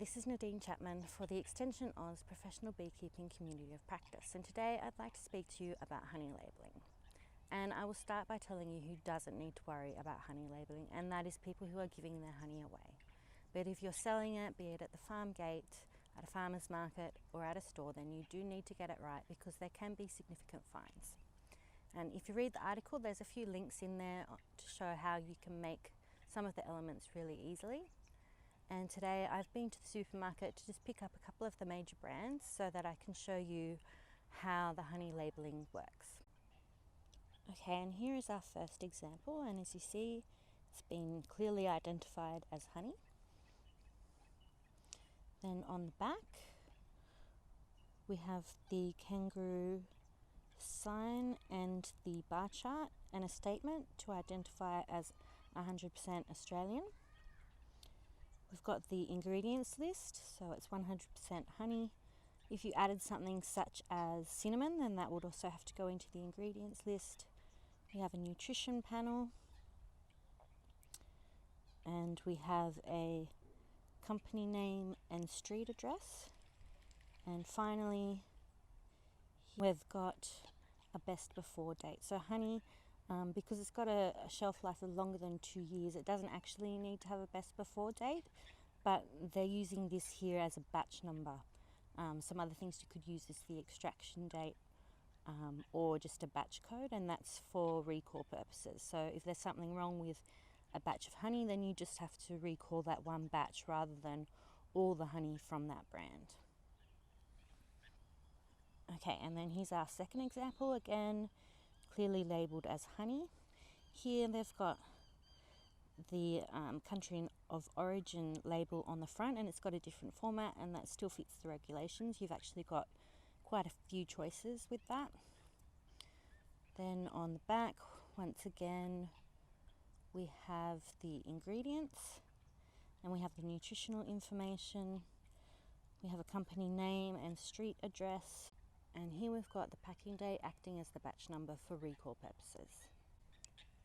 this is Nadine Chapman for the Extension Oz Professional Beekeeping Community of Practice, and today I'd like to speak to you about honey labelling. And I will start by telling you who doesn't need to worry about honey labelling, and that is people who are giving their honey away. But if you're selling it, be it at the farm gate, at a farmer's market or at a store, then you do need to get it right because there can be significant fines. And if you read the article, there's a few links in there to show how you can make some of the elements really easily. And today I've been to the supermarket to just pick up a couple of the major brands so that I can show you how the honey labelling works. Okay, and here is our first example, and as you see, it's been clearly identified as honey. Then on the back, we have the kangaroo sign and the bar chart and a statement to identify it as 100% Australian. We've got the ingredients list, so it's 100% honey. If you added something such as cinnamon, then that would also have to go into the ingredients list. We have a nutrition panel, and we have a company name and street address. And finally, we've got a best before date. So honey, because it's got a shelf life of longer than 2 years, it doesn't actually need to have a best before date, but they're using this here as a batch number. Some other things you could use is the extraction date or just a batch code, and that's for recall purposes. So if there's something wrong with a batch of honey, then you just have to recall that one batch rather than all the honey from that brand. Okay, and then here's our second example, again clearly labelled as honey. Here they've got the country of origin label on the front, and it's got a different format, and that still fits the regulations. You've actually got quite a few choices with that. Then on the back, once again, we have the ingredients, and we have the nutritional information. We have a company name and street address. And here we've got the packing date acting as the batch number for recall purposes.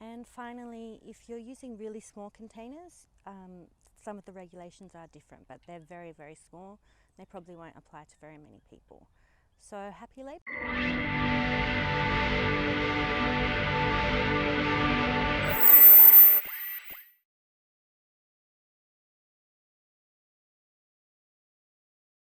And finally, if you're using really small containers, some of the regulations are different, but they're very, very small. They probably won't apply to very many people. So happy labelling.